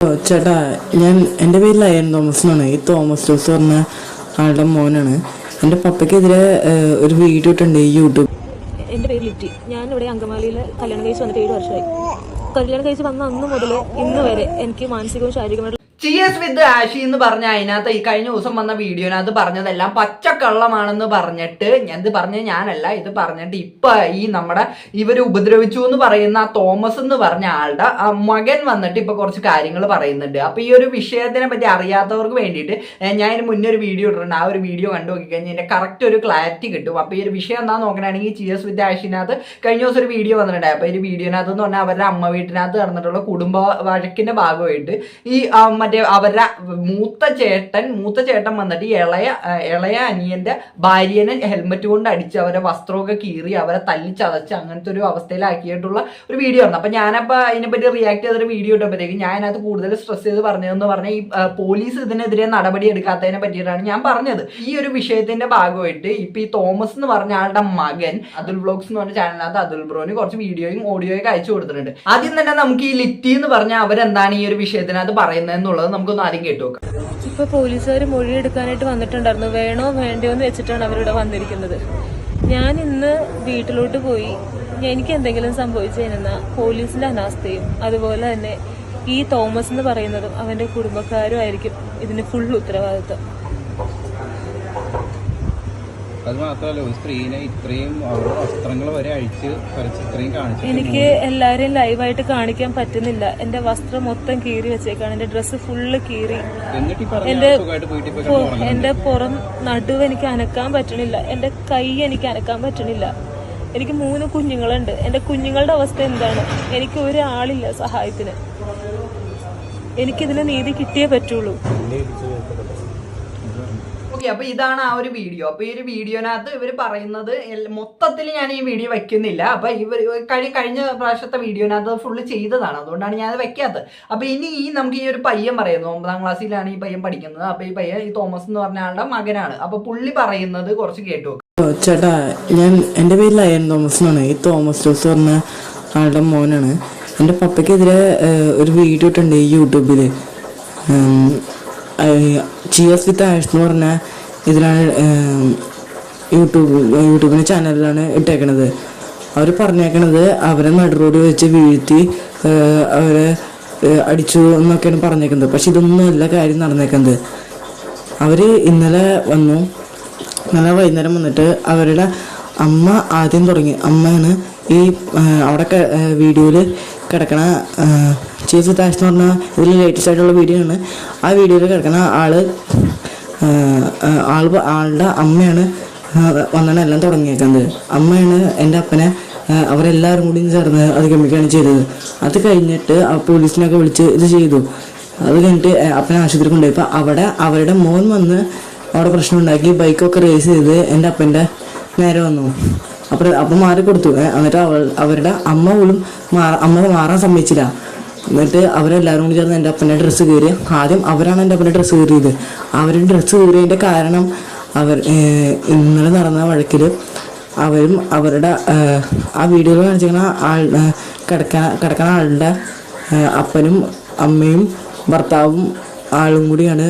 ചേട്ടാ, എൻ്റെ പേര് ലയൻ തോമസ് എന്നാണ്. ഈ തോമസ് ജോസ് പറഞ്ഞ ആളുടെ മോനാണ്. എൻ്റെ പപ്പയ്ക്കെതിരെ ഒരു വീഡിയോ ഇട്ടുണ്ട് യൂട്യൂബ്. എൻ്റെ പേര് ലിറ്റി. ഞാനിവിടെ അങ്കമാലിയിൽ കല്യാണം കഴിച്ച് വന്നിട്ട് 7 വർഷമായി. കല്യാണം കഴിച്ച് വന്ന അന്ന് മുതൽ ഇന്ന് വരെ എനിക്ക് മാനസികവും ശാരീരികമായിട്ടും ചിയേഴ്സ് വിത്ത് ആഷി എന്ന് പറഞ്ഞ അതിനകത്ത് ഈ കഴിഞ്ഞ ദിവസം വന്ന വീഡിയോനകത്ത് പറഞ്ഞതെല്ലാം പച്ചക്കള്ളമാണെന്ന് പറഞ്ഞിട്ട് ഇത് പറഞ്ഞ ഞാനല്ല, ഇത് പറഞ്ഞിട്ട് ഇപ്പൊ ഈ നമ്മുടെ ഇവര് ഉപദ്രവിച്ചു എന്ന് പറയുന്ന ആ തോമസ് എന്ന് പറഞ്ഞ ആളുടെ മകൻ വന്നിട്ട് ഇപ്പൊ കുറച്ച് കാര്യങ്ങൾ പറയുന്നുണ്ട്. അപ്പൊ ഈ ഒരു വിഷയത്തിനെ പറ്റി അറിയാത്തവർക്ക് വേണ്ടിയിട്ട് ഞാൻ ഇതിന് മുന്നേ ഒരു വീഡിയോ ഇട്ടിട്ടുണ്ട്. ആ ഒരു വീഡിയോ കണ്ടു നോക്കിക്കഴിഞ്ഞാൽ ഇതിന്റെ കറക്റ്റ് ഒരു ക്ലാരിറ്റി കിട്ടും. അപ്പൊ ഈ ഒരു വിഷയം എന്താണെന്ന് നോക്കണമെങ്കിൽ ചിയേഴ്സ് വിത്ത് ആഷിനകത്ത് കഴിഞ്ഞ ദിവസം ഒരു വീഡിയോ വന്നിട്ടുണ്ട്. അപ്പൊ ഈ വീഡിയോനകത്ത് എന്ന് പറഞ്ഞാൽ അവരുടെ അമ്മ വീട്ടിനകത്ത് നടന്നിട്ടുള്ള കുടുംബ വഴക്കിന്റെ ഭാഗമായിട്ട് ഈ അവരുടെ മൂത്ത ചേട്ടൻ വന്നിട്ട് ഇളയ അനിയന്റെ ഭാര്യനെ ഹെൽമെറ്റ് കൊണ്ട് അടിച്ച് അവരെ വസ്ത്രമൊക്കെ കീറി അവരെ തല്ലിച്ചതച്ച് അങ്ങനത്തെ ഒരു അവസ്ഥയിലാക്കിയിട്ടുള്ള ഒരു വീഡിയോ ആണ്. അപ്പൊ ഞാനപ്പോ അതിനെപ്പറ്റി റിയാക്ട് ചെയ്തൊരു വീഡിയോ ഇട്ടപ്പോഴത്തേക്കും ഞാൻ അതിനകത്ത് കൂടുതൽ സ്ട്രെസ് ചെയ്ത് പറഞ്ഞതെന്ന് പറഞ്ഞാൽ ഈ പോലീസ് ഇതിനെതിരെ നടപടി എടുക്കാത്തതിനെ പറ്റിയിട്ടാണ് ഞാൻ പറഞ്ഞത്. ഈ ഒരു വിഷയത്തിന്റെ ഭാഗമായിട്ട് ഇപ്പൊ ഈ തോമസ് എന്ന് പറഞ്ഞ ആളുടെ മകൻ അതുൽ വ്ലോഗ്സ് എന്ന് പറഞ്ഞ ചാനലിനകത്ത് അതുൽ ബ്രോന് കുറച്ച് വീഡിയോയും ഓഡിയോയും അയച്ചു കൊടുത്തിട്ടുണ്ട്. ആദ്യം തന്നെ നമുക്ക് ഈ ലിറ്റി എന്ന് പറഞ്ഞ അവരെന്താണ് ഈ ഒരു വിഷയത്തിനകത്ത് പറയുന്നത് എന്നുള്ളത് നമുക്കൊന്ന് ആദ്യം കേട്ടു നോക്കാം. ഇപ്പൊ പോലീസുകാർ മൊഴിയെടുക്കാനായിട്ട് വന്നിട്ടുണ്ടായിരുന്നു. വേണോ വേണ്ടയോ എന്ന് വെച്ചിട്ടാണ് അവരിവിടെ വന്നിരിക്കുന്നത്. ഞാൻ ഇന്ന് വീട്ടിലോട്ട് പോയി എനിക്ക് എന്തെങ്കിലും സംഭവിച്ചു കഴിഞ്ഞാൽ പോലീസിന്റെ അനാസ്ഥയും അതുപോലെ തന്നെ ഈ തോമസ് എന്ന് പറയുന്നതും അവന്റെ കുടുംബക്കാരും ആയിരിക്കും ഇതിന് ഫുൾ ഉത്തരവാദിത്വം. അത് മാത്രമല്ല, ഒരു സ്ത്രീനെ ഇത്രയും അവരുടെ വസ്ത്രങ്ങൾ വരെ അഴിച്ച് ഇത്രയും കാണിച്ചു എനിക്ക് എല്ലാരെയും ലൈവായിട്ട് കാണിക്കാൻ പറ്റുന്നില്ല. എന്റെ വസ്ത്രം മൊത്തം കീറി വെച്ചേക്കാണ്. എന്റെ ഡ്രസ്സ് ഫുള്ള് കീറി. എന്റെ പുറം നടുവ് എനിക്ക് അനക്കാൻ പറ്റണില്ല. എന്റെ കൈ എനിക്ക് അനക്കാൻ പറ്റണില്ല. എനിക്ക് 3 കുഞ്ഞുങ്ങളുണ്ട്. എന്റെ കുഞ്ഞുങ്ങളുടെ അവസ്ഥ എന്താണ്? എനിക്ക് ഒരാളില്ല സഹായത്തിന്. എനിക്കിതിന് നീതി കിട്ടിയേ പറ്റുള്ളൂ. ഓക്കെ, അപ്പൊ ഇതാണ് ആ ഒരു വീഡിയോ. അപ്പൊ ഈ ഒരു വീഡിയോനകത്ത് ഇവർ പറയുന്നത് മൊത്തത്തിൽ ഞാൻ ഈ വീഡിയോ വെക്കുന്നില്ല. അപ്പൊ ഇവർ കഴിഞ്ഞ പ്രാവശ്യത്തെ വീഡിയോനകത്ത് ഫുള്ള് ചെയ്തതാണ്, അതുകൊണ്ടാണ് ഞാൻ അത് വെക്കാത്തത്. അപ്പൊ ഇനി നമുക്ക് ഈ ഒരു പയ്യൻ പറയുന്നു, 9ാം ക്ലാസ്സിലാണ് ഈ പയ്യൻ പഠിക്കുന്നത്. അപ്പൊ ഈ പയ്യൻ ഈ തോമസ് എന്ന് പറഞ്ഞ ആളുടെ മകനാണ്. അപ്പൊ പുള്ളി പറയുന്നത് കുറച്ച് കേട്ടു. ചേട്ടാ, എൻ്റെ പേര് ലയൻ തോമസ് എന്നാണ്. ഈ തോമസ് ജോസ് പറഞ്ഞ ആളുടെ മോനാണ്. എൻ്റെ പപ്പയ്ക്കെതിരെ ഒരു വീഡിയോ ഇട്ടുണ്ട് യൂട്യൂബിൽ. ചിയേഴ്സ് വിത്ത് ആഷ് എന്ന് പറഞ്ഞ ഇതിലാണ് യൂട്യൂബിൻ്റെ ചാനലിലാണ് ഇട്ടേക്കണത്. അവർ പറഞ്ഞേക്കണത് അവരെ നടുറോഡ് വെച്ച് വീഴ്ത്തി അവരെ അടിച്ചു എന്നൊക്കെയാണ് പറഞ്ഞേക്കുന്നത്. പക്ഷെ ഇതൊന്നുമല്ല കാര്യം നടന്നേക്കുന്നത്. അവർ ഇന്നലെ വൈകുന്നേരം വന്നിട്ട് അവരുടെ അമ്മ ആദ്യം തുടങ്ങി. അമ്മയാണ് ഈ അവിടെ വീഡിയോയിൽ കിടക്കണ ചിയേഴ്സ് വിത്ത് ആഷ് എന്ന് പറഞ്ഞാൽ ഇതിൽ ലേറ്റസ്റ്റ് ആയിട്ടുള്ള വീഡിയോ ആണ്. ആ വീഡിയോയിൽ കിടക്കണ ആളുടെ അമ്മയാണ് വന്നാണ് എല്ലാം തുടങ്ങിയേക്കുന്നത്. അമ്മയാണ് എൻ്റെ അപ്പനെ അവരെല്ലാവരും കൂടി ചേർന്ന് അതിക്രമിക്കുകയാണ് ചെയ്തത്. അത് കഴിഞ്ഞിട്ട് പോലീസിനൊക്കെ വിളിച്ച് ഇത് ചെയ്തു. അത് കഴിഞ്ഞിട്ട് അപ്പനെ ആശുപത്രി കൊണ്ടുപോയപ്പോൾ അവിടെ അവരുടെ മോൻ വന്ന് അവിടെ പ്രശ്നം ഉണ്ടാക്കി ബൈക്കൊക്കെ റേസ് ചെയ്ത് എൻ്റെ അപ്പൻ്റെ നേരെ വന്നു. അപ്പം മാറിക്കൊടുത്തു. എന്നിട്ട് അവരുടെ അമ്മ പോലും മാറാൻ സമ്മതിച്ചില്ല. എന്നിട്ട് അവരെല്ലാവരും കൂടി ചേർന്ന് എൻ്റെ അപ്പൻ്റെ ഡ്രസ്സ് കീറി. ആദ്യം അവരാണ് എൻ്റെ അപ്പൻ്റെ ഡ്രസ്സ് കീറിയത്. അവരുടെ ഡ്രസ്സ് കീറിയതിൻ്റെ കാരണം ഇന്നലെ നടന്ന വഴക്കിൽ അവരും അവരുടെ ആ വീഡിയോയിൽ കാണിച്ചിരിക്കുന്ന കിടക്കുന്ന ആളുടെ അപ്പനും അമ്മയും ഭർത്താവും ആളും കൂടിയും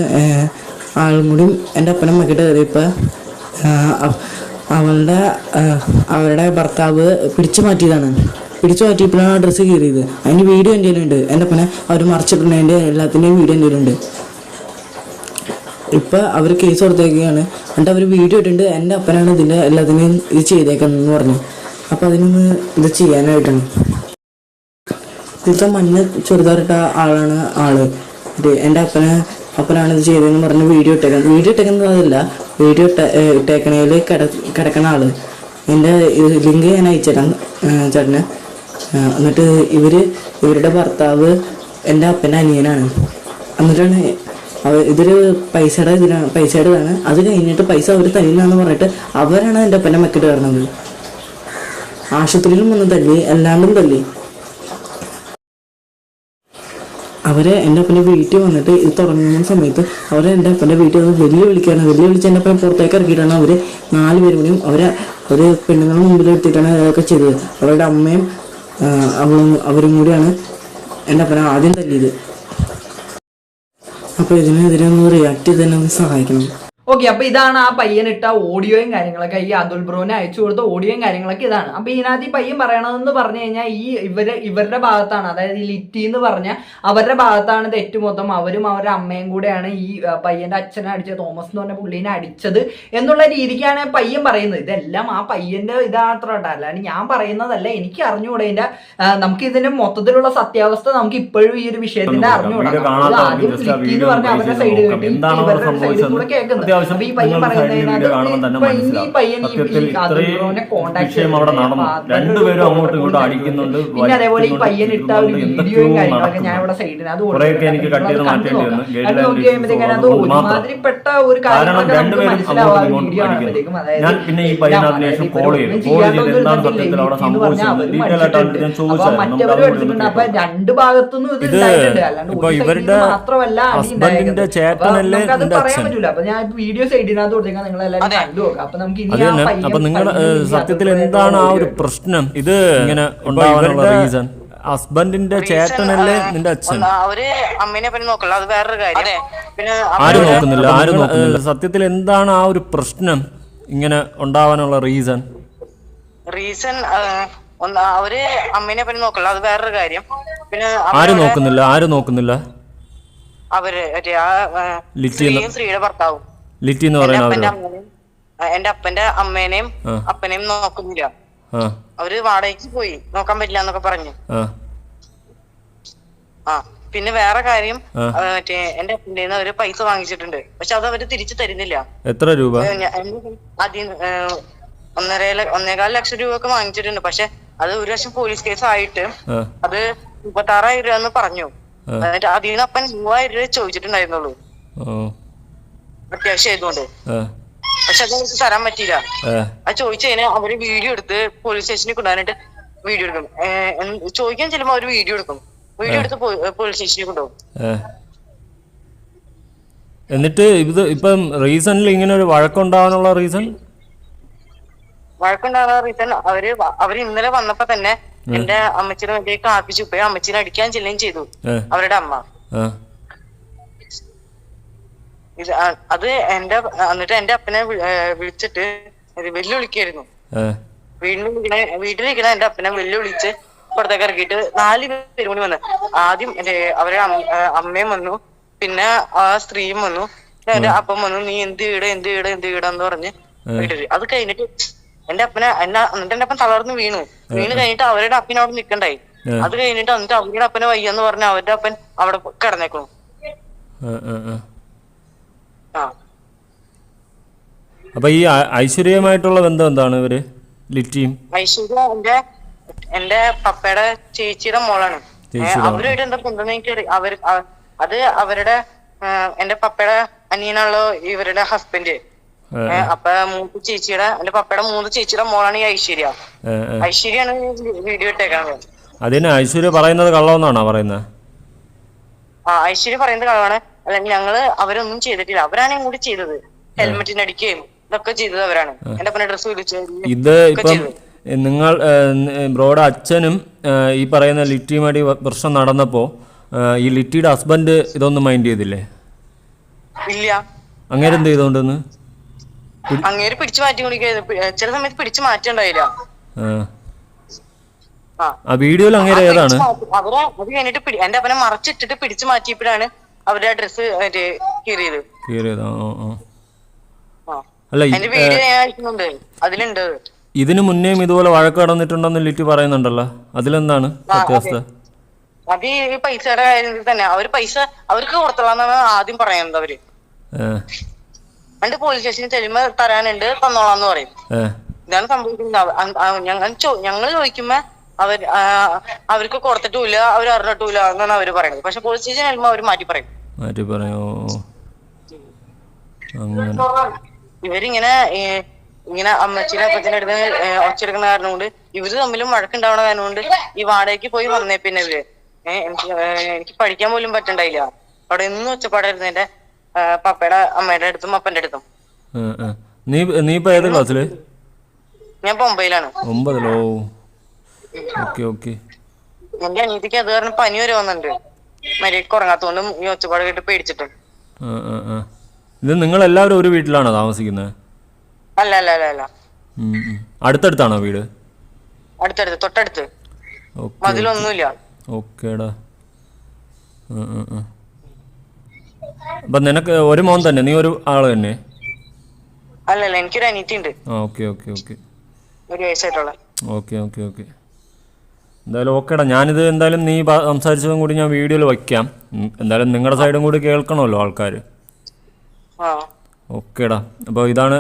എൻ്റെ അപ്പനെ മക്കിട്ട് കയറിയപ്പോൾ അവരുടെ ഭർത്താവ് പിടിച്ചു മാറ്റിയപ്പോഴാണ് ആ ഡ്രസ്സ് കീറിയത്. അതിൻ്റെ വീഡിയോ എൻ്റെ കയ്യിലുണ്ട്. എൻ്റെ അപ്പനെ അവർ മറിച്ചിട്ടുണ്ടതിൻ്റെ എല്ലാത്തിൻ്റെയും വീഡിയോ എൻ്റെ കയ്യിലുണ്ട്. ഇപ്പം അവർ കേസ് കൊടുത്തേക്കുകയാണ്. എന്നിട്ട് അവർ വീഡിയോ ഇട്ടിട്ടുണ്ട്. എൻ്റെ അപ്പനാണ് ഇതിൻ്റെ എല്ലാത്തിനെയും ഇത് ചെയ്തേക്കുന്നതെന്ന് പറഞ്ഞു. അപ്പം അതിനൊന്ന് ഇത് ചെയ്യാനായിട്ടാണ്. ഇതിലത്തെ മഞ്ഞ ചുരിദാറിട്ട ആളാണ് എൻ്റെ അപ്പനാണ് ഇത് ചെയ്തതെന്ന് പറഞ്ഞ് വീഡിയോ ഇട്ടേക്കുന്നത് അതല്ല. വീഡിയോ ഇട്ടേക്കണയിൽ കിടക്കണ ആള്. എൻ്റെ ലിങ്ക് ഞാൻ അയച്ചുതരാം ചേട്ടന്. എന്നിട്ട് ഇവരുടെ ഭർത്താവ് എൻ്റെ അപ്പൻ്റെ അനിയനാണ്. എന്നിട്ടാണ് ഇതൊരു പൈസയുടെ ഇതാണ്. അത് കഴിഞ്ഞിട്ട് പൈസ അവർ തരില്ലെന്ന് പറഞ്ഞിട്ട് അവരാണ് എൻ്റെ അപ്പൻ്റെ മെക്കിട്ട് കയറുന്നത്. ആശുപത്രിയിലും വന്ന് തല്ലി, എല്ലാണ്ടും തല്ലി. അവരെ എൻ്റെ അപ്പൻ്റെ വീട്ടിൽ വന്നിട്ട് ഇത് തുടങ്ങുന്ന സമയത്ത് അവരെ എൻ്റെ അപ്പൻ്റെ വീട്ടിൽ വന്ന് വെല്ലുവിളിച്ച് എൻ്റെ അപ്പനെ പുറത്തേക്ക് ഇറക്കിയിട്ടാണ് അവർ 4 പേരും കൂടിയും ഒരു പെണ്ണുങ്ങളുടെ മുമ്പിൽ എടുത്തിട്ടാണ് അതൊക്കെ ചെയ്തത്. അവരുടെ അമ്മയും അവരും കൂടിയാണ് എൻ്റെ അപ്പനെ ആദ്യം തല്ലിയത്. അപ്പോൾ ഇതിനെതിരെ ഒന്ന് റിയാക്ട് ചെയ്ത് തന്നെ ഒന്ന് സഹായിക്കണം. ഓക്കെ, അപ്പൊ ഇതാണ് ആ പയ്യനിട്ട ഓഡിയോയും കാര്യങ്ങളൊക്കെ, ഈ അതുൽ ബ്രോനെ അയച്ചു കൊടുത്ത ഓഡിയോയും കാര്യങ്ങളൊക്കെ ഇതാണ്. അപ്പൊ ഇതിനകത്ത് ഈ പയ്യൻ പറയണതെന്ന് പറഞ്ഞു കഴിഞ്ഞാൽ ഇവരുടെ ഭാഗത്താണ്, അതായത് ഈ ലിറ്റി എന്ന് പറഞ്ഞ അവരുടെ ഭാഗത്താണ് തെറ്റ് മൊത്തം. അവരും അവരുടെ അമ്മയും കൂടെയാണ് ഈ പയ്യന്റെ അച്ഛനെ അടിച്ചത്, തോമസ് എന്ന് പറഞ്ഞ പുള്ളീനെ അടിച്ചത് എന്നുള്ള രീതിക്കാണ് പയ്യൻ പറയുന്നത്. ഇതെല്ലാം ആ പയ്യന്റെ ഇതാത്ര അല്ലാണ്ട് ഞാൻ പറയുന്നതല്ല, എനിക്ക് അറിഞ്ഞുകൂടെ. ഇതിന്റെ നമുക്ക് ഇതിന്റെ മൊത്തത്തിലുള്ള സത്യാവസ്ഥ നമുക്ക് ഇപ്പോഴും ഈ ഒരു വിഷയത്തിന്റെ അറിഞ്ഞുകൂടാ. ആദ്യം ലിറ്റി എന്ന് പറഞ്ഞ അവരുടെ സൈഡ് കേട്ടി ഇവരുടെ സൈഡിൽ കൂടെ കേൾക്കുന്നത്. ഈ പയ്യൻ പറയുന്നതിനകത്ത് പിന്നെ അതേപോലെ ഈ പയ്യൻ ഇട്ട ഒരു വീഡിയോയും കാര്യങ്ങളൊക്കെ ഞാൻ ഇവിടെ സൈഡിന് അത് നോക്കിയപ്പോഴത്തേക്കും ഒരുമാതിരിപ്പെട്ട ഒരു കാര്യങ്ങളൊക്കെ നമുക്ക് മനസ്സിലാവാൻ വീഡിയോ ആകുമ്പോഴത്തേക്കും, മറ്റവരും എടുത്തിട്ടുണ്ട്. അപ്പൊ രണ്ട് ഭാഗത്തുനിന്നും ഇത് ഉണ്ടായിട്ടുണ്ട്, അല്ലാണ്ട് മാത്രമല്ല അത് പറയാൻ പറ്റൂല. അപ്പൊ ഞാൻ വീഡിയോ സൈഡിനകത്ത് കൊടുത്തേക്കാൻ നിങ്ങൾ എല്ലാവരും കണ്ടു നോക്കാം. അപ്പൊ നമുക്ക് അപ്പൊ നിങ്ങൾ സത്യത്തിൽ എന്താണ് ആ ഒരു പ്രശ്നം ഇത് ഇങ്ങനെ ഉണ്ടാവാനുള്ള റീസൺ? ഹസ്ബൻഡിന്റെ ചേട്ടനല്ലേ നിന്റെ അച്ഛൻ? അവര് അമ്മേനെ പറ്റി നോക്കല്ലോ, അത് വേറൊരു കാര്യം. പിന്നെ ആരും നോക്കുന്നില്ല. സത്യത്തിൽ എന്താണ് ആ ഒരു പ്രശ്നം ഇങ്ങനെ ഉണ്ടാവാനുള്ള റീസൺ? അവര് അമ്മേനെ പറ്റി നോക്കല്ലോ, അത് വേറൊരു കാര്യം. പിന്നെ ആരും നോക്കുന്നില്ല. അവര് സ്ത്രീയുടെ ഭർത്താവും ലിറ്റി എന്ന് പറയുന്ന എന്റെ അപ്പന്റെ അമ്മേനെയും അപ്പനെയും നോക്കുന്നില്ല. അവര് വാടകയ്ക്ക് പോയി, നോക്കാൻ പറ്റില്ല എന്നൊക്കെ പറഞ്ഞു. പിന്നെ വേറെ കാര്യം, മറ്റേ എന്റെ അപ്പന്റെ അവര് പൈസ വാങ്ങിച്ചിട്ടുണ്ട്, പക്ഷെ അത് അവര് തിരിച്ചു തരുന്നില്ല. എത്ര രൂപ? ആദ്യം 1.25 ലക്ഷം രൂപ ഒക്കെ വാങ്ങിച്ചിട്ടുണ്ട്. പക്ഷെ അത് ഒരു ലക്ഷം പോലീസ് കേസ് ആയിട്ട് അത് 36,000 രൂപ എന്ന് പറഞ്ഞു. എന്നിട്ട് അതിൽ നിന്ന് അപ്പൻ 3000 രൂപ ചോദിച്ചിട്ടുണ്ടായിരുന്നുള്ളൂ അത്യാവശ്യം ആയതുകൊണ്ട്. പക്ഷെ അത് അവർക്ക് തരാൻ പറ്റിയില്ല. അത് ചോദിച്ചു കഴിഞ്ഞാൽ അവര് വീഡിയോ എടുത്ത് പോലീസ് സ്റ്റേഷനിൽ കൊണ്ടുപോകാനായിട്ട് വീഡിയോ എടുക്കും. ചോദിക്കാൻ ചെല്ലുമ്പോ അവര് വീഡിയോ എടുക്കും, വീഡിയോ എടുത്ത് പോലീസ് സ്റ്റേഷനിൽ കൊണ്ടുപോകും. എന്നിട്ട് ഇത് ഇപ്പം റീസൺലി ഇങ്ങനെ ഒരു വഴക്കുണ്ടാവാനുള്ള റീസൺ അവര് ഇന്നലെ വന്നപ്പോ തന്നെ എന്റെ അമ്മച്ചിനെ വേണ്ടി കാപ്പിച്ചു പോയി, അമ്മച്ചിനെ അടിക്കാൻ ചെല്ലുകയും ചെയ്തു അവരുടെ അമ്മ. അത് എന്നിട്ട് എന്റെ അപ്പനെ വിളിച്ചിട്ട് വെല്ലുവിളിക്കായിരുന്നു. വീട്ടിലിരിക്കണ എന്റെ അപ്പനെ വെല്ലുവിളിച്ച് പുറത്തേക്ക് ഇറക്കിയിട്ട് 4 പേര് കൂടി വന്ന്. ആദ്യം അവരുടെ അമ്മയും വന്നു, പിന്നെ ആ സ്ത്രീയും വന്നു, എന്റെ അപ്പം വന്നു. നീ എന്ത് വീടെന്ന് പറഞ്ഞ് വീട്ടില്. അത് കഴിഞ്ഞിട്ട് എന്നിട്ട് എന്റെ അപ്പൻ തളർന്ന് വീണു കഴിഞ്ഞിട്ട് അവരുടെ അപ്പനെ അവിടെ നിക്കണ്ടായി. അത് കഴിഞ്ഞിട്ട് എന്നിട്ട് അവരുടെ അപ്പനെ വയ്യെന്ന് പറഞ്ഞ അവരുടെ അപ്പൻ അവിടെ കിടന്നേക്കുന്നു. അപ്പൊ ഈ ഐശ്വര്യമായിട്ടുള്ള ബന്ധം എന്താണ് ഇവര് ലിറ്റിയും? ഐശ്വര്യ എന്റെ പപ്പയുടെ ചേച്ചിയുടെ മോളാണ്. അവരുമായിട്ട് എന്താ ബന്ധം എനിക്ക് അത് അവരുടെ എന്റെ പപ്പയുടെ അനിയനുള്ള ഇവരുടെ ഹസ്ബൻഡ്. അപ്പൊ എന്റെ പപ്പയുടെ 3 ചേച്ചിയുടെ മോളാണ് ഈ ഐശ്വര്യ. ഐശ്വര്യാണ് വീഡിയോ ഇട്ടേക്കാണത്. അതിന് ഐശ്വര്യ പറയുന്നത് കള്ളമെന്നാണോ പറയുന്നത്? ഐശ്വര്യ പറയുന്നത് കള്ളമാണ്. അല്ല, അവരൊന്നും ചെയ്തിട്ടില്ല, അവരാണ് കൂടി ചെയ്തത്. ഹെൽമെറ്റിന് അടിക്കുകയും ഇതൊക്കെ ചെയ്തത് അവരാണ്. എന്റെ അപ്പനെ ഡ്രസ് വിളിച്ച് ഇത് ഇപ്പം നിങ്ങൾ ബ്രോയുടെ അച്ഛനും ഈ പറയുന്ന ലിറ്റിയുമായിട്ട് പ്രശ്നം നടന്നപ്പോ ഈ ലിറ്റിയുടെ ഹസ്ബൻഡ് ഇതൊന്നും മൈൻഡ് ചെയ്തില്ലേ? ഇല്ല. അങ്ങേര് എന്ത് ചെയ്തോണ്ടെന്ന്? അങ്ങേര് പിടിച്ചു മാറ്റി ചില സമയത്ത് പിടിച്ചു മാറ്റിണ്ടായില്ല. ആ വീഡിയോയിൽ അങ്ങേര് ഏതാണ്? അവരെ അത് കഴിഞ്ഞിട്ട് എന്റെ അപ്പനെ മറച്ചിട്ടിട്ട് പിടിച്ചു മാറ്റിയപ്പോഴാണ് അവരുടെ ഡ്രസ് കീറിയത്. അല്ല, എന്റെ വീഡിയോ ഞാൻ അയക്കുന്നുണ്ട്, അതിലുണ്ട്. ഇതിനു മുന്നേയും ഇതുപോലെ വഴക്ക് നടന്നിട്ടുണ്ടെന്ന് ലിറ്റി പറയുന്നുണ്ടല്ലോ, അതിലെന്താണ് സത്യാവസ്ഥ? അത് ഈ പൈസയുടെ കാര്യത്തിൽ തന്നെ അവർക്ക് കൊടുത്തോളാന്നാണ് ആദ്യം പറയുന്നത്. അവര് രണ്ട് പോലീസ് സ്റ്റേഷനിൽ ചെല്ലുമ്പോ തരാനുണ്ട്, തന്നോളാന്ന് പറയും. ഇതാണ് സംഭവിക്കുന്നത്. ഞങ്ങൾ ചോദിക്കുമ്പോ അവർക്ക് കൊടുത്തിട്ടുമില്ല, അവർ അറിഞ്ഞിട്ടുമില്ല എന്നാണ് അവര് പറയുന്നത്. പക്ഷെ പോലീസ് സ്റ്റേഷനിൽ ചെല്ലുമ്പോ അവര് മാറ്റി പറയും. ഇവരിങ്ങനെ അമ്മച്ചിനെ അപ്പച്ചനെ അടുത്ത് ഒച്ചെടുക്കുന്ന കാരണം കൊണ്ട് ഇവര് തമ്മിലും വഴക്കുണ്ടാവണ കാരണം കൊണ്ട് ഈ വാടകയ്ക്ക് പോയി വന്നേ. പിന്നെ ഇവര് എനിക്ക് പഠിക്കാൻ പോലും പറ്റണ്ടായില്ല. അവിടെ എന്നും ഒച്ചപ്പാടായിരുന്നു എന്റെ പപ്പയുടെ അമ്മയുടെ അടുത്തും അപ്പന്റെ അടുത്തും. നീ ഇപ്പൊ ഏത് ക്ലാസ്സില്? ഞാൻ ഇപ്പൊ 9ലാണ്. 9? എന്റെ അനിയത്തിക്ക് അത് കാരണം പനി വരെ വന്നിട്ടുണ്ട്. മര്യാദക്ക് ഉറങ്ങാത്തോണ്ടും ഈ ഒച്ചപ്പാട് കേട്ട് പേടിച്ചിട്ടും. ഇത് നിങ്ങളെല്ലാവരും ഒരു വീട്ടിലാണോ താമസിക്കുന്നത്? അല്ല അല്ല അല്ല അല്ല, അടുത്തടുത്താണോ വീട്? അടുത്തടുത്ത്, തൊട്ടടുത്ത്, ഓക്കെ മതിലൊന്നുമില്ല. ഓക്കേടാ. അപ്പം നിനക്ക് ഒരു മോൻ തന്നെ, നീ ഒരു ആള് തന്നെ? അല്ലല്ല, എനിക്കൊരു അനിയത്തി ഉണ്ട്, ഓക്കെ ഓക്കെ ഓക്കെ 1 വയസ്സായിട്ടുള്ള. ഓക്കെ ഓക്കെ ഓക്കെ എന്തായാലും ഓക്കേടാ. ഞാനിത് എന്തായാലും നീ സംസാരിച്ചതും കൂടി ഞാൻ വീഡിയോയിൽ വയ്ക്കാം. എന്തായാലും നിങ്ങളുടെ സൈഡും കൂടി കേൾക്കണമല്ലോ ആൾക്കാർ. ആ ഓക്കേടാ. അപ്പോൾ ഇതാണ്.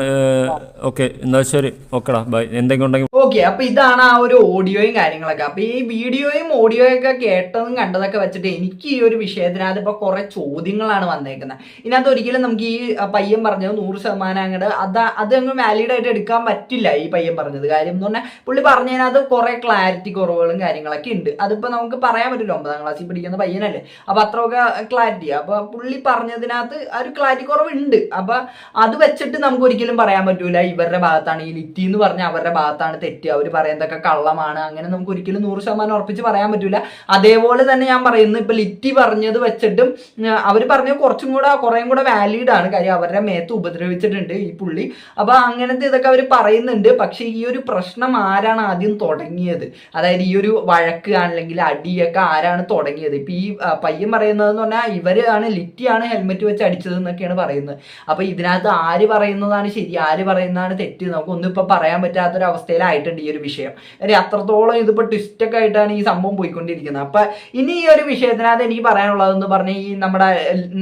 ഓക്കെ എന്നാൽ ശരി, ഓക്കേടാ, ബൈ. എന്തെങ്കിലും ഉണ്ടെങ്കിൽ ഓക്കെ, അപ്പൊ ഇതാണ് ആ ഒരു ഓഡിയോയും കാര്യങ്ങളൊക്കെ. അപ്പൊ ഈ വീഡിയോയും ഓഡിയോയും ഒക്കെ കേട്ടതും കണ്ടതൊക്കെ വെച്ചിട്ട് എനിക്ക് ഈ ഒരു വിഷയത്തിനകത്ത് ഇപ്പൊ കുറെ ചോദ്യങ്ങളാണ് വന്നേക്കുന്നത്. ഇതിനകത്ത് ഒരിക്കലും നമുക്ക് ഈ പയ്യൻ പറഞ്ഞത് 100% അങ്ങോട്ട് അത് അങ്ങ് വാലിഡ് ആയിട്ട് എടുക്കാൻ പറ്റില്ല. ഈ പയ്യൻ പറഞ്ഞത് കാര്യം എന്ന് പറഞ്ഞാൽ പുള്ളി പറഞ്ഞതിനകത്ത് കുറെ ക്ലാരിറ്റി കുറവുകളും കാര്യങ്ങളൊക്കെ ഉണ്ട്. അതിപ്പോ നമുക്ക് പറയാൻ പറ്റില്ല, 9ാം ക്ലാസ്സിൽ പഠിക്കുന്ന പയ്യനല്ലേ, അപ്പൊ അത്രയൊക്കെ ക്ലാരിറ്റി. അപ്പൊ പുള്ളി പറഞ്ഞതിനകത്ത് ആ ഒരു ക്ലാരിറ്റി കുറവുണ്ട്. അപ്പൊ അത് വെച്ചിട്ട് നമുക്ക് ഒരിക്കലും പറയാൻ പറ്റൂല ഇവരുടെ ഭാഗത്താണ്, ഈ ലിറ്റി എന്ന് പറഞ്ഞ അവരുടെ ഭാഗത്താണ് തെറ്റ്, അവർ പറയുന്നതൊക്കെ കള്ളമാണ്, അങ്ങനെ നമുക്ക് ഒരിക്കലും 100% ഉറപ്പിച്ച് പറയാൻ പറ്റൂല. അതേപോലെ തന്നെ ഞാൻ പറയുന്നു, ഇപ്പൊ ലിറ്റി പറഞ്ഞത് വെച്ചിട്ടും അവർ പറഞ്ഞത് കുറേയും കൂടെ വാലിഡ് ആണ്. കാര്യം അവരുടെ മേത്ത് ഉപദ്രവിച്ചിട്ടുണ്ട് ഈ പുള്ളി. അപ്പൊ അങ്ങനത്തെ ഇതൊക്കെ അവർ പറയുന്നുണ്ട്. പക്ഷെ ഈ ഒരു പ്രശ്നം ആരാണ് ആദ്യം തുടങ്ങിയത്, അതായത് ഈ ഒരു വഴക്ക് അല്ലെങ്കിൽ അടിയൊക്കെ ആരാണ് തുടങ്ങിയത്? ഇപ്പൊ ഈ പയ്യൻ പറയുന്നതെന്ന് പറഞ്ഞാൽ ഇവരാണ്, ലിറ്റിയാണ് ഹെൽമെറ്റ് വെച്ച് അടിച്ചത് എന്നൊക്കെയാണ് പറയുന്നത്. അപ്പൊ ഇതിനകത്ത് ആര് പറയുന്നതാണ് ശരി, ആര് പറയുന്നതാണ് തെറ്റ്, നമുക്കൊന്നും ഇപ്പൊ പറയാൻ പറ്റാത്തൊരു അവസ്ഥയിലായിട്ടുണ്ട് ഈ ഒരു വിഷയം. അത്രത്തോളം ഇതിപ്പോ ട്വിസ്റ്റൊക്കെ ആയിട്ടാണ് ഈ സംഭവം പോയിക്കൊണ്ടിരിക്കുന്നത്. അപ്പൊ ഇനി ഈ ഒരു വിഷയത്തിനകത്ത് എനിക്ക് പറയാനുള്ളതെന്ന് പറഞ്ഞാൽ ഈ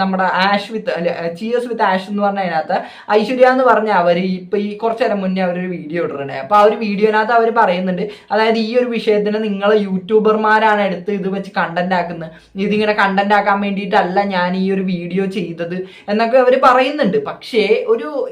നമ്മുടെ ആഷ് വിത്ത് ചിയേഴ്സ് വിത്ത് ആഷ് എന്ന് പറഞ്ഞ അതിനകത്ത് ഐശ്വര്യ എന്ന് പറഞ്ഞ അവർ ഇപ്പൊ ഈ കുറച്ചു നേരം മുന്നേ അവരൊരു വീഡിയോ ഇട്ടിട്ടുണ്ട്. അപ്പൊ ആ ഒരു വീഡിയോനകത്ത് അവർ പറയുന്നുണ്ട്, അതായത് ഈ ഒരു വിഷയത്തിന് നിങ്ങൾ യൂട്യൂബർമാരാണ് എടുത്ത് ഇത് വെച്ച് കണ്ടന്റ് ആക്കുന്നത്, ഇതിങ്ങനെ കണ്ടന്റ് ആക്കാൻ വേണ്ടിയിട്ടല്ല ഞാൻ ഈ ഒരു വീഡിയോ ചെയ്തത് എന്നൊക്കെ അവർ പറയുന്നുണ്ട്. പക്ഷേ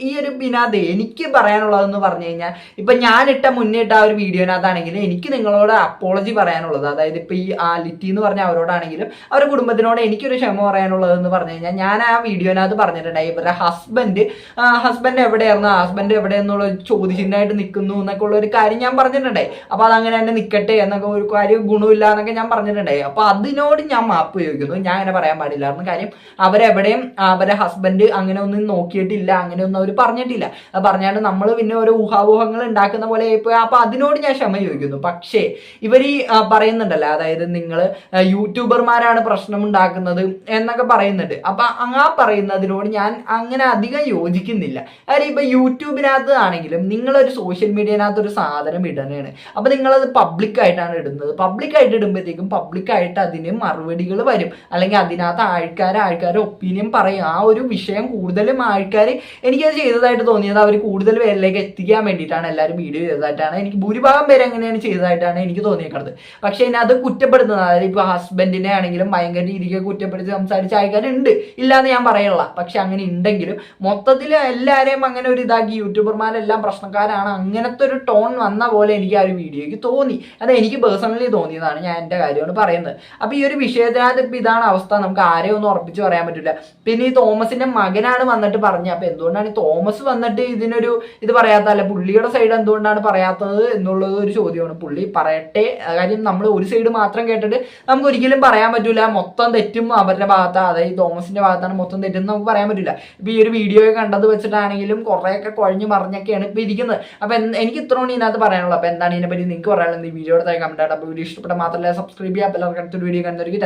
ഈ ഒരു ബിനാദ് എനിക്ക് പറയാനുള്ളതെന്ന് പറഞ്ഞു കഴിഞ്ഞാൽ, ഇപ്പൊ ഞാനിട്ട മുന്നിട്ട ആ ഒരു വീഡിയോനകത്താണെങ്കിലും എനിക്ക് നിങ്ങളോട് അപ്പോളജി പറയാനുള്ളത്, അതായത് ഇപ്പൊ ഈ ആ ലിറ്റി എന്ന് പറഞ്ഞ അവരോടാണെങ്കിലും അവരുടെ കുടുംബത്തിനോട് എനിക്കൊരു ക്ഷമ പറയാനുള്ളതെന്ന് പറഞ്ഞു കഴിഞ്ഞാൽ, ഞാൻ ആ വീഡിയോനകത്ത് പറഞ്ഞിട്ടുണ്ടായി ഇവരുടെ ഹസ്ബൻഡ് എവിടെയായിരുന്നു, ഹസ്ബൻഡ് എവിടെയെന്നുള്ള ചോദ്യചിഹ്നമായിട്ട് നിൽക്കുന്നു എന്നൊക്കെ ഉള്ള ഒരു കാര്യം ഞാൻ പറഞ്ഞിട്ടുണ്ടായി. അപ്പൊ അതങ്ങനെ തന്നെ നിൽക്കട്ടെ എന്നൊക്കെ, ഒരു കാര്യം ഗുണമില്ല എന്നൊക്കെ ഞാൻ പറഞ്ഞിട്ടുണ്ടായി. അപ്പൊ അതിനോട് ഞാൻ മാപ്പ് ചോദിക്കുന്നു. ഞാൻ അങ്ങനെ പറയാൻ പാടില്ലായിരുന്നു. കാര്യം അവരെവിടെയും അവരുടെ ഹസ്ബൻഡ് അങ്ങനെ ഒന്നും നോക്കിയിട്ടില്ല, അങ്ങനെയൊന്നും അവർ പറഞ്ഞിട്ടില്ല. അത് പറഞ്ഞാണ്ട് നമ്മൾ പിന്നെ ഓരോ ഊഹാപോഹങ്ങൾ ഉണ്ടാക്കുന്ന പോലെ ആയിപ്പോയി. അപ്പൊ അതിനോട് ഞാൻ ക്ഷമ ചോദിക്കുന്നു. പക്ഷേ ഇവർ ഈ പറയുന്നുണ്ടല്ലോ, അതായത് നിങ്ങൾ യൂട്യൂബർമാരാണ് പ്രശ്നം ഉണ്ടാക്കുന്നത് എന്നൊക്കെ പറയുന്നുണ്ട്. അപ്പൊ ആ പറയുന്നതിനോട് ഞാൻ അങ്ങനെ അധികം യോജിക്കുന്നില്ല. കാര്യം ഇപ്പൊ യൂട്യൂബിനകത്ത് ആണെങ്കിലും നിങ്ങളൊരു സോഷ്യൽ മീഡിയനകത്ത് ഒരു സാധനം ഇടുന്നതാണ്. അപ്പൊ നിങ്ങളത് പബ്ലിക്കായിട്ടാണ് ഇടുന്നത്. പബ്ലിക്കായിട്ട് ഇടുമ്പോഴത്തേക്കും പബ്ലിക്കായിട്ട് അതിന് മറുപടികൾ വരും, അല്ലെങ്കിൽ അതിനകത്ത് ആൾക്കാർ ഒപ്പീനിയൻ പറയും. ആ ഒരു വിഷയം കൂടുതലും ആൾക്കാർ, എനിക്കത് ചെയ്തതായിട്ട് തോന്നിയത് അവർ കൂടുതൽ പേരിലേക്ക് എത്തിക്കാൻ വേണ്ടിയിട്ടാണ് എല്ലാവരും വീഡിയോ ചെയ്തതായിട്ടാണ് എനിക്ക് ഭൂരിഭാഗം പേര് എങ്ങനെയാണ് ചെയ്തതായിട്ടാണ് എനിക്ക് തോന്നിയേക്കുന്നത്. പക്ഷെ ഇതിനകത്ത് കുറ്റപ്പെടുത്തുന്നത്, അതായത് ഇപ്പൊ ഹസ്ബൻഡിനെ ആണെങ്കിലും ഭയങ്കര രീതിക്ക് കുറ്റപ്പെടുത്തി സംസാരിച്ച ആൾക്കാരുണ്ട്, ഇല്ലാന്ന് ഞാൻ പറയല്ല. പക്ഷെ അങ്ങനെ ഉണ്ടെങ്കിലും മൊത്തത്തിൽ എല്ലാവരെയും അങ്ങനെ ഒരു ഇതാക്കി യൂട്യൂബർമാരെല്ലാം പ്രശ്നക്കാരാണ്, അങ്ങനത്തെ ഒരു ടോൺ വന്ന പോലെ എനിക്ക് ആ ഒരു വീഡിയോയ്ക്ക് തോന്നി. അത് എനിക്ക് പേഴ്സണലി തോന്നിയതാണ്, ഞാൻ എൻ്റെ കാര്യമാണ് പറയുന്നത്. അപ്പൊ ഈ ഒരു വിഷയത്തിനകത്ത് ഇപ്പൊ ഇതാണ് അവസ്ഥ. നമുക്ക് ആരെയും ഒന്നും ഉറപ്പിച്ച് പറയാൻ പറ്റില്ല. പിന്നെ ഈ തോമസിന്റെ മകനാണ് വന്നിട്ട് പറഞ്ഞത്. അപ്പൊ എന്തുകൊണ്ടാണ് തോമസ് വന്നിട്ട് ഇത് പറയാത്ത, അല്ല പുള്ളിയുടെ സൈഡ് എന്തുകൊണ്ടാണ് പറയാത്തത് എന്നുള്ളത് ഒരു ചോദ്യമാണ്. പുള്ളി പറയട്ടെ. കാര്യം നമ്മൾ ഒരു സൈഡ് മാത്രം കേട്ടിട്ട് നമുക്ക് ഒരിക്കലും പറയാൻ പറ്റൂല മൊത്തം തെറ്റും അവരുടെ ഭാഗത്താണ്, അതായത് തോമസിന്റെ ഭാഗത്താണ് മൊത്തം തെറ്റും നമുക്ക് പറയാൻ പറ്റില്ല. ഇപ്പൊ ഈ ഒരു വീഡിയോ കണ്ടത് വെച്ചിട്ടാണെങ്കിലും കുറെയൊക്കെ കുഴഞ്ഞു മറിഞ്ഞൊക്കെയാണ് ഇപ്പൊ ഇരിക്കുന്നത്. അപ്പൊ എനിക്ക് ഇത്രയാണ് ഇതിനകത്ത് പറയാനുള്ളത്. അപ്പൊ എന്താണ് ഇതിനെപ്പറ്റി നിങ്ങൾക്ക് പറയാനുള്ളത്? ഈ വീഡിയോയുടെ കമന്റ് ആയിട്ട്. അപ്പൊ വീഡിയോ ഇഷ്ടപ്പെട്ട മാത്രമല്ല സബ്സ്ക്രൈബ് ചെയ്യാം. എല്ലാവർക്കും അടുത്തൊരു വീഡിയോ കണ്ടവർക്ക്